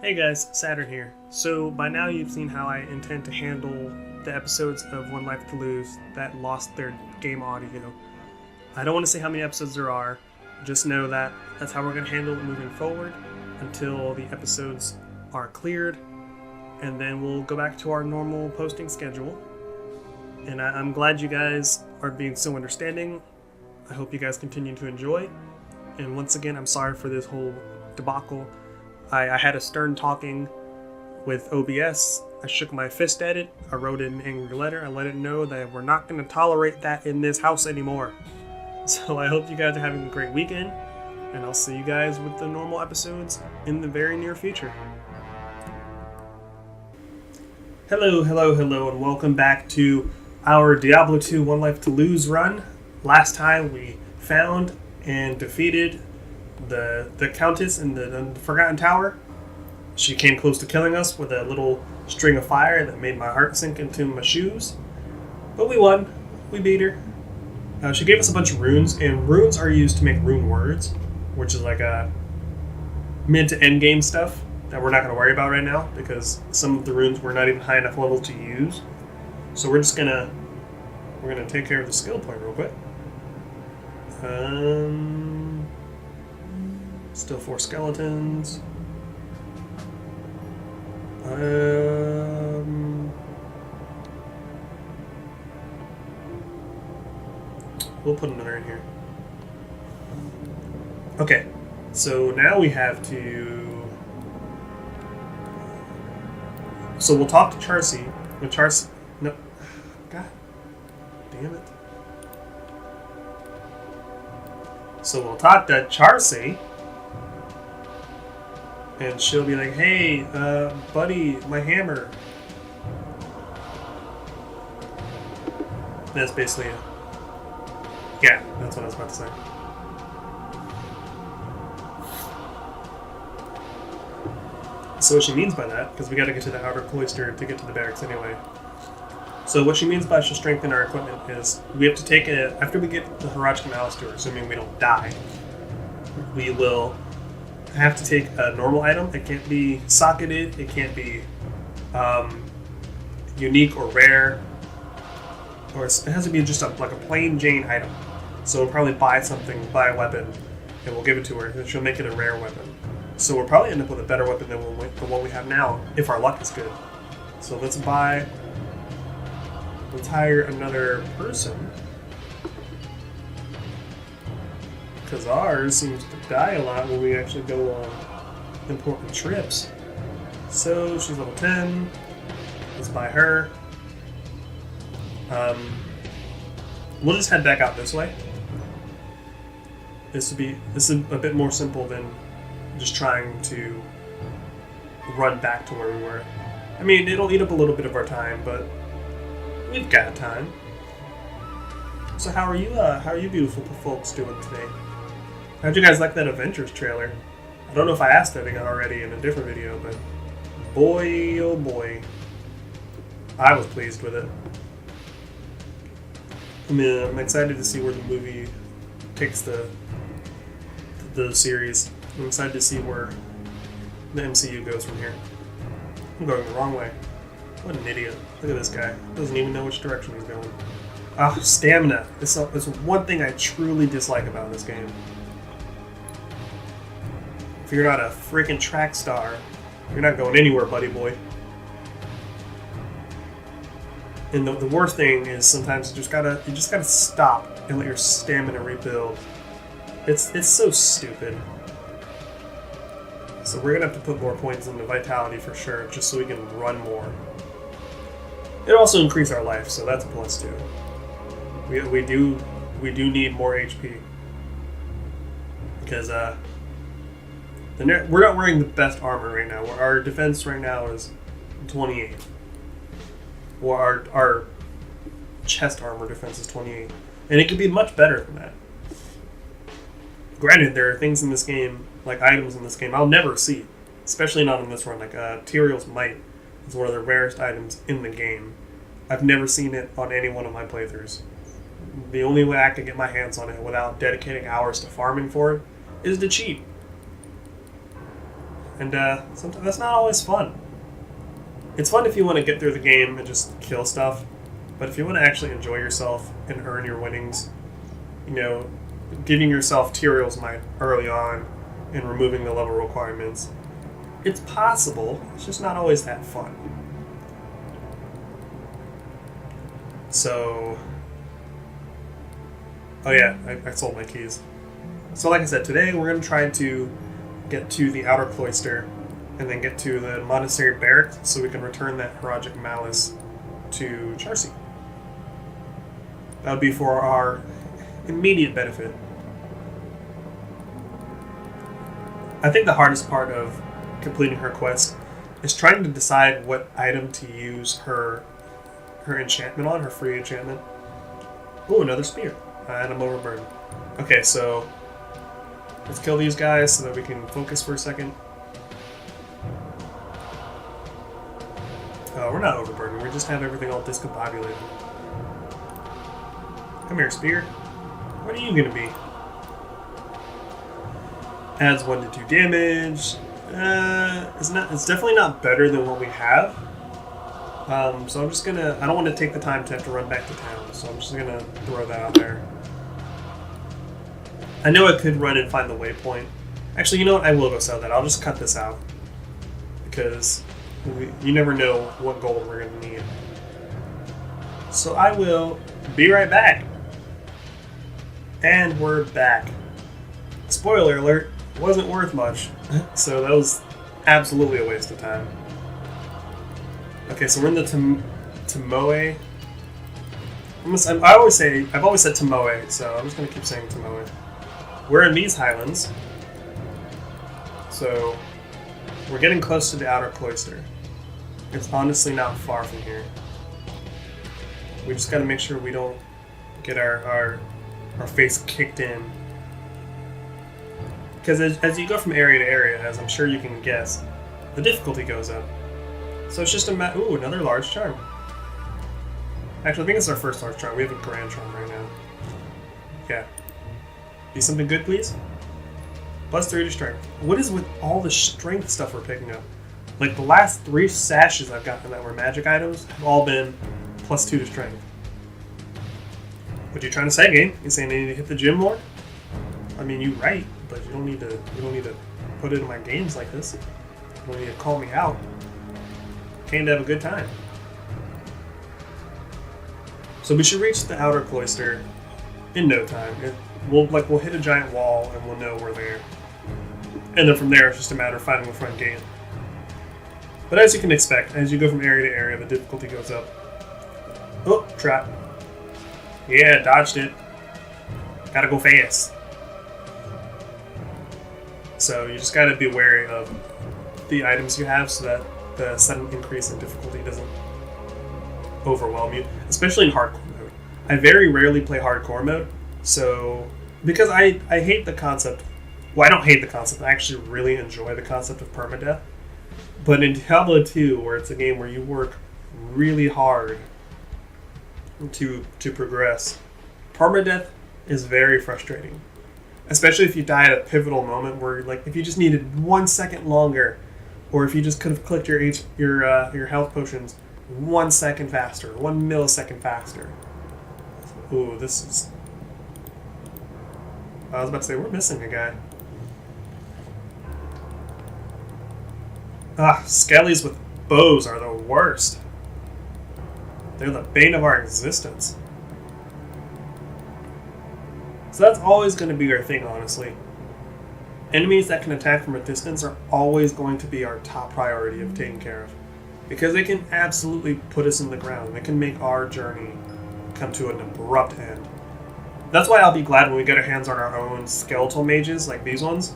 Hey guys, Saturn here. So by now you've seen how I intend to handle the episodes of One Life to Lose that lost their game audio. I don't want to say how many episodes there are, just know that that's how we're going to handle it moving forward until the episodes are cleared, and then we'll go back to our normal posting schedule. And I'm glad you guys are being so understanding. I hope you guys continue to enjoy. And once again, I'm sorry for this whole debacle. I had a stern talking with OBS. I shook my fist at it. I wrote an angry letter. I let it know that we're not going to tolerate that in this house anymore. So I hope you guys are having a great weekend, and I'll see you guys with the normal episodes in the very near future. Hello, and welcome back to our Diablo 2 One Life to Lose run. Last time we found and defeated the Countess in the Forgotten Tower. She came close to killing us with a little string of fire that made my heart sink into my shoes. But we won. We beat her. She gave us a bunch of runes, and runes are used to make rune words, which is like a mid to end game stuff that we're not going to worry about right now because some of the runes were not even high enough level to use. So we're gonna take care of the skill point real quick. Still 4 skeletons. We'll put another in here. Okay, so now we have to. So we'll talk to Charcy. With Charcy, no, God, damn it. So we'll talk to Charcy. And she'll be like, hey, buddy, my hammer. That's basically it. Yeah, that's what I was about to say. So what she means by that, because we got to get to the outer cloister to get to the barracks anyway. So what she means by she'll strengthen our equipment is we have to take it, after we get the Haraj Canals to her, assuming we don't die, we will have to take a normal item. It can't be socketed, it can't be unique or rare, or it has to be just like a plain Jane item. So we'll probably buy a weapon, and we'll give it to her, and she'll make it a rare weapon. So we'll probably end up with a better weapon than what we have now, if our luck is good. So let's hire another person, because ours seems to die a lot when we actually go on important trips. So she's level 10. Let's buy her. We'll just head back out this way. This is a bit more simple than just trying to run back to where we were. I mean, it'll eat up a little bit of our time, but we've got time. So how are you beautiful folks doing today? How'd you guys like that Avengers trailer? I don't know if I asked that already in a different video, but boy, oh boy, I was pleased with it. I mean, I'm excited to see where the movie takes the series. I'm excited to see where the MCU goes from here. I'm going the wrong way. What an idiot. Look at this guy. Doesn't even know which direction he's going. Ah, stamina. It's one thing I truly dislike about this game. If you're not a freaking track star, you're not going anywhere, buddy boy. And the worst thing is sometimes you just gotta stop and let your stamina rebuild. It's so stupid. So we're gonna have to put more points into vitality for sure, just so we can run more. It also increase our life, so that's a plus too. We do need more HP because we're not wearing the best armor right now. Our defense right now is 28. Or our chest armor defense is 28. And it could be much better than that. Granted, there are things in this game, like items in this game, I'll never see. Especially not in this run. Like Tyrael's Might is one of the rarest items in the game. I've never seen it on any one of my playthroughs. The only way I can get my hands on it without dedicating hours to farming for it is to cheat. And sometimes that's not always fun. It's fun if you want to get through the game and just kill stuff, but if you want to actually enjoy yourself and earn your winnings, you know, giving yourself tutorials might early on and removing the level requirements, it's possible. It's just not always that fun. So, oh yeah, I sold my keys. So like I said, today we're going to try to get to the outer cloister and then get to the monastery barracks so we can return that Herogic Malice to Charcy. That would be for our immediate benefit. I think the hardest part of completing her quest is trying to decide what item to use her enchantment on, her free enchantment. Ooh, another spear. And I'm overburdened. Okay, so let's kill these guys so that we can focus for a second. We're not overburdened, we just have everything all discombobulated. Come here, spear. What are you gonna be? Adds 1 to 2 damage. It's definitely not better than what we have. So I'm just gonna, I don't want to take the time to have to run back to town, so I'm just gonna throw that out there. I know I could run and find the waypoint. Actually, you know what? I will go sell that. I'll just cut this out. Because you never know what gold we're gonna need. So I will be right back. And we're back. Spoiler alert, wasn't worth much. So that was absolutely a waste of time. Okay, so we're in the Tomoe. I've always said Tomoe, so I'm just gonna keep saying Tomoe. We're in these highlands, so we're getting close to the outer cloister. It's honestly not far from here. We just gotta make sure we don't get our face kicked in. Because as you go from area to area, as I'm sure you can guess, the difficulty goes up. So it's just a ooh, another large charm. Actually, I think it's our first large charm. We have a grand charm right now. Yeah. Be something good, please? +3 to strength. What is with all the strength stuff we're picking up? Like, the last 3 sashes I've gotten that were magic items have all been +2 to strength. What are you trying to say, game? You saying I need to hit the gym more? I mean, you're right, but you don't need to put it in my games like this. You don't need to call me out. Came to have a good time. So we should reach the outer cloister in no time. We'll hit a giant wall and we'll know we're there. And then from there, it's just a matter of finding the front gate. But as you can expect, as you go from area to area, the difficulty goes up. Oh, trap. Yeah, dodged it. Gotta go fast. So you just gotta be wary of the items you have so that the sudden increase in difficulty doesn't overwhelm you, especially in hardcore mode. I very rarely play hardcore mode, so because I hate the concept. Well, I don't hate the concept. I actually really enjoy the concept of permadeath. But in Diablo 2, where it's a game where you work really hard to progress, permadeath is very frustrating. Especially if you die at a pivotal moment where, like, if you just needed 1 second longer, or if you just could have clicked your health potions 1 second faster, 1 millisecond faster. Ooh, this is. I was about to say we're missing a guy. Skellies with bows are the worst. They're the bane of our existence. So that's always going to be our thing, honestly. Enemies that can attack from a distance are always going to be our top priority of taking care of. Because they can absolutely put us in the ground. They can make our journey come to an abrupt end. That's why I'll be glad when we get our hands on our own skeletal mages, like these ones.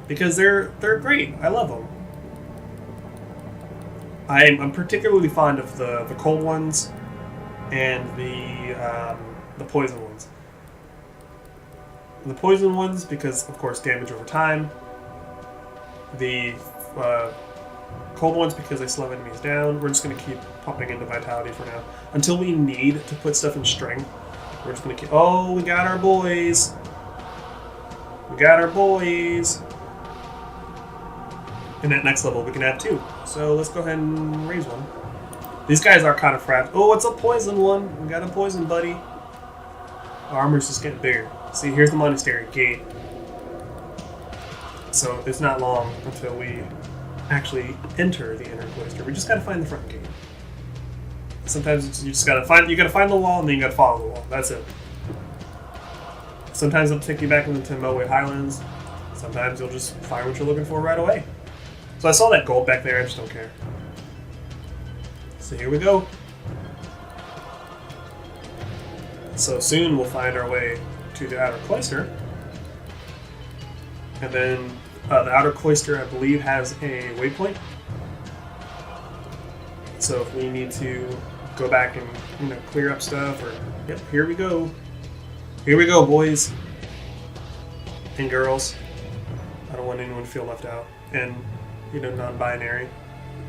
Because they're great. I love them. I'm particularly fond of the cold ones and the poison ones. The poison ones because, of course, damage over time. The cold ones because they slow enemies down. We're just going to keep pumping into vitality for now. Until we need to put stuff in strength, we're just going to keep... Oh, we got our boys. We got our boys. And at next level, we can add 2. So let's go ahead and raise one. These guys are kind of fragile. Oh, it's a poison one. We got a poison buddy. Our armor's just getting bigger. See, here's the monastery gate. So it's not long until we actually enter the inner cloister. We just gotta find the front gate. Sometimes you just gotta find the wall and then you gotta follow the wall. That's it. Sometimes it'll take you back into the Moe Highlands. Sometimes you'll just find what you're looking for right away. So I saw that gold back there, I just don't care. So here we go. So soon we'll find our way to the outer cloister. And then the outer cloister, I believe, has a waypoint. So if we need to go back and clear up stuff, or yep, here we go. Here we go, boys and girls. I don't want anyone to feel left out. And non-binary.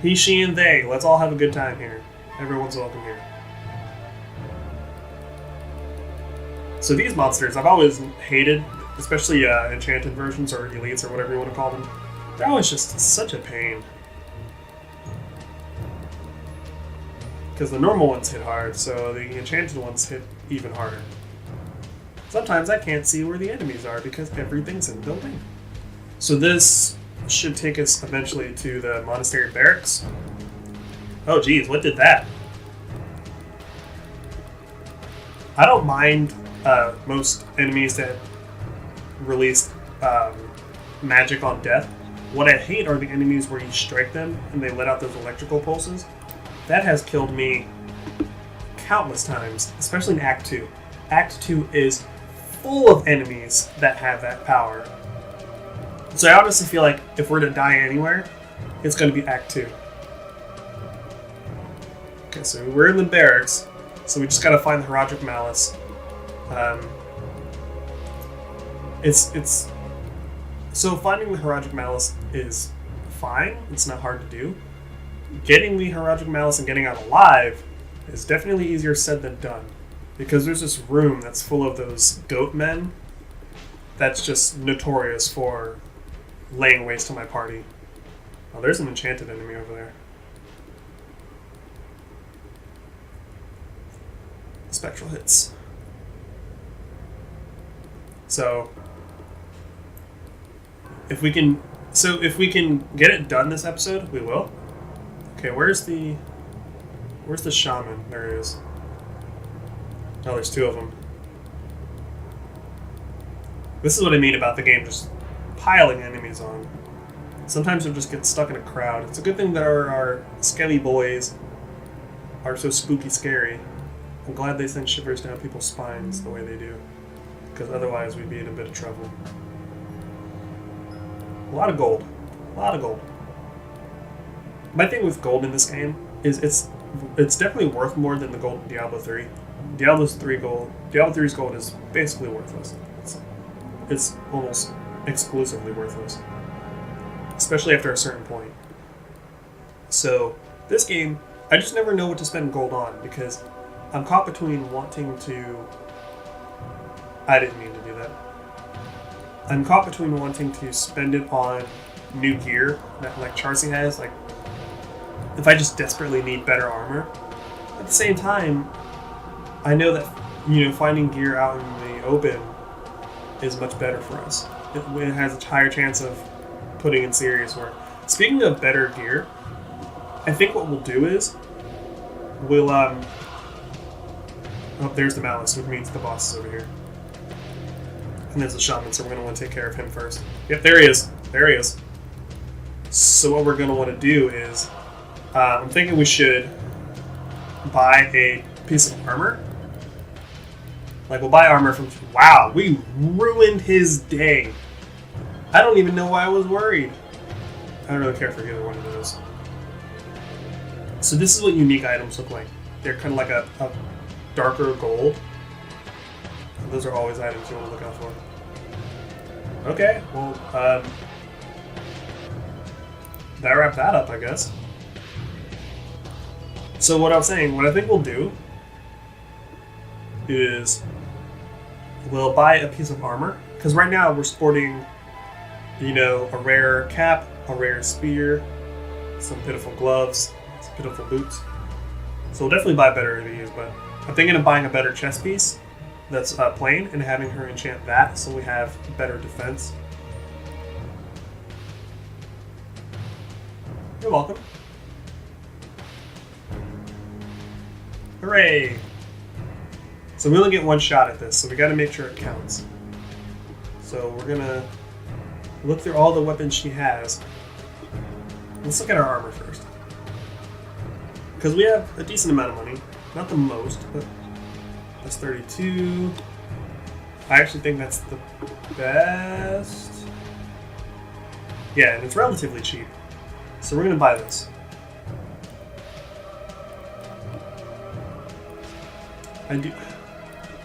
He, she, and they. Let's all have a good time here. Everyone's welcome here. So these monsters, I've always hated, especially enchanted versions or elites or whatever you want to call them. They're always just such a pain. Because the normal ones hit hard, so the enchanted ones hit even harder. Sometimes I can't see where the enemies are because everything's in building. So this should take us eventually to the monastery barracks. Oh geez, what did that? I don't mind most enemies that release magic on death. What I hate are the enemies where you strike them and they let out those electrical pulses. That has killed me countless times, especially in Act 2. Act 2 is full of enemies that have that power. So I honestly feel like if we're to die anywhere, it's going to be Act 2. Okay, so we're in the barracks, so we just got to find the Herodic Malice. So finding the Herodic Malice is fine. It's not hard to do. Getting the Herodic Malice and getting out alive is definitely easier said than done, because there's this room that's full of those goat men that's just notorious for laying waste to my party. Oh, there's an enchanted enemy over there. Spectral hits. So if we can get it done this episode, we will. Okay, where's the shaman? There he is. Oh, there's 2 of them. This is what I mean about the game just piling enemies on. Sometimes you'll just get stuck in a crowd. It's a good thing that our skelly boys are so spooky scary. I'm glad they send shivers down people's spines the way they do, because otherwise we'd be in a bit of trouble. A lot of gold. A lot of gold. My thing with gold in this game is it's definitely worth more than the gold in Diablo 3. Diablo 3's gold is basically worthless. It's almost exclusively worthless, especially after a certain point. So this game, I just never know what to spend gold on, because I'm caught between wanting to... I didn't mean to do that. I'm caught between wanting to spend it on new gear that like Charcy has, like if I just desperately need better armor. At the same time, I know that finding gear out in the open is much better for us. It has a higher chance of putting in serious work. Speaking of better gear, I think what we'll do is we'll oh, there's the Malice, which means the boss is over here. And there's the shaman, so we're going to want to take care of him first. Yep, there he is. There he is. So what we're going to want to do is, I'm thinking we should buy a piece of armor. Like, we'll buy armor from... Wow, we ruined his day. I don't even know why I was worried. I don't really care for either one of those. So this is what unique items look like. They're kind of like a darker gold. And those are always items you want to look out for. Okay, well, that wrapped that up, I guess. So what I was saying, what I think we'll do is we'll buy a piece of armor, because right now we're sporting, a rare cap, a rare spear, some pitiful gloves, some pitiful boots. So we'll definitely buy better of these, but I'm thinking of buying a better chest piece that's plain and having her enchant that so we have better defense. You're welcome. Hooray! So we only get one shot at this, so we gotta make sure it counts. So we're gonna look through all the weapons she has. Let's look at our armor first. Because we have a decent amount of money. Not the most, but that's 32. I actually think that's the best. Yeah, and it's relatively cheap. So we're gonna buy this. I do.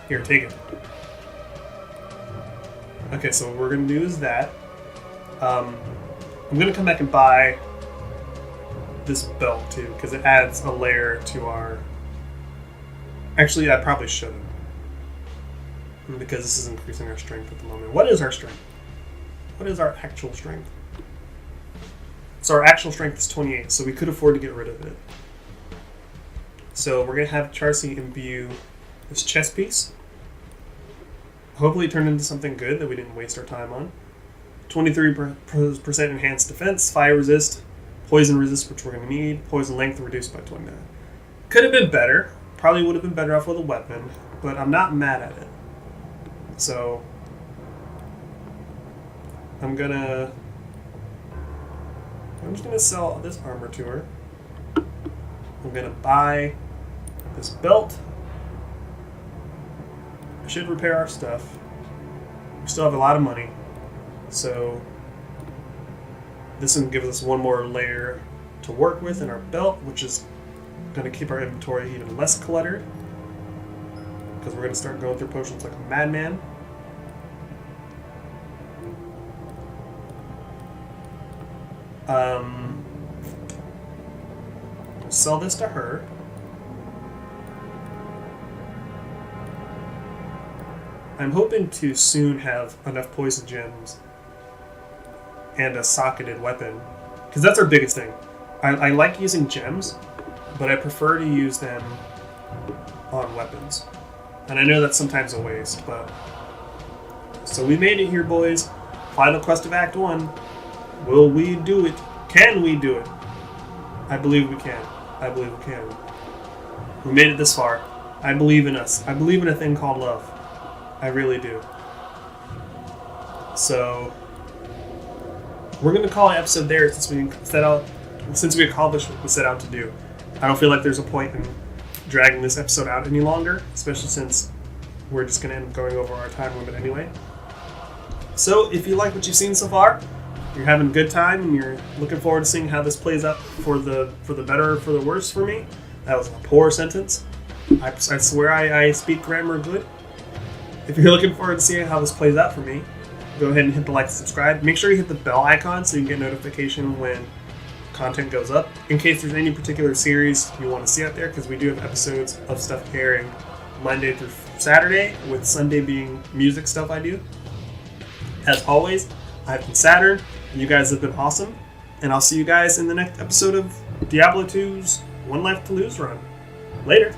Here, take it. Okay, so what we're gonna do is that. I'm gonna come back and buy this belt too, because it adds a layer to our. Actually, I probably shouldn't, because this is increasing our strength at the moment. What is our strength? What is our actual strength? So our actual strength is 28, so we could afford to get rid of it. So we're going to have Charcy imbue this chest piece. Hopefully it turned into something good that we didn't waste our time on. 23% enhanced defense, fire resist, poison resist, which we're going to need, poison length reduced by 29. Could have been better. Probably would have been better off with a weapon, but I'm not mad at it. So I'm just gonna sell this armor to her. I'm gonna buy this belt. I should repair our stuff. We still have a lot of money, so this one gives us one more layer to work with in our belt, which is going to keep our inventory even less cluttered, because we're going to start going through potions like a madman. Sell this to her. I'm hoping to soon have enough poison gems and a socketed weapon, because that's our biggest thing. I like using gems, but I prefer to use them on weapons. And I know that's sometimes a waste, but... So we made it here, boys. Final quest of Act 1. Will we do it? Can we do it? I believe we can. I believe we can. We made it this far. I believe in us. I believe in a thing called love. I really do. So we're going to call an episode there since we accomplished what we set out to do. I don't feel like there's a point in dragging this episode out any longer, especially since we're just going to end up going over our time limit anyway. So if you like what you've seen so far, you're having a good time, and you're looking forward to seeing how this plays out for the better or for the worse for me. That was a poor sentence. I swear I speak grammar good. If you're looking forward to seeing how this plays out for me, go ahead and hit the like and subscribe. Make sure you hit the bell icon so you can get notification when content goes up, in case there's any particular series you want to see out there, because we do have episodes of stuff airing Monday through Saturday, with Sunday being music stuff I do. As always, I've been Saturn, and you guys have been awesome, and I'll see you guys in the next episode of Diablo 2's One Life to Lose run. Later!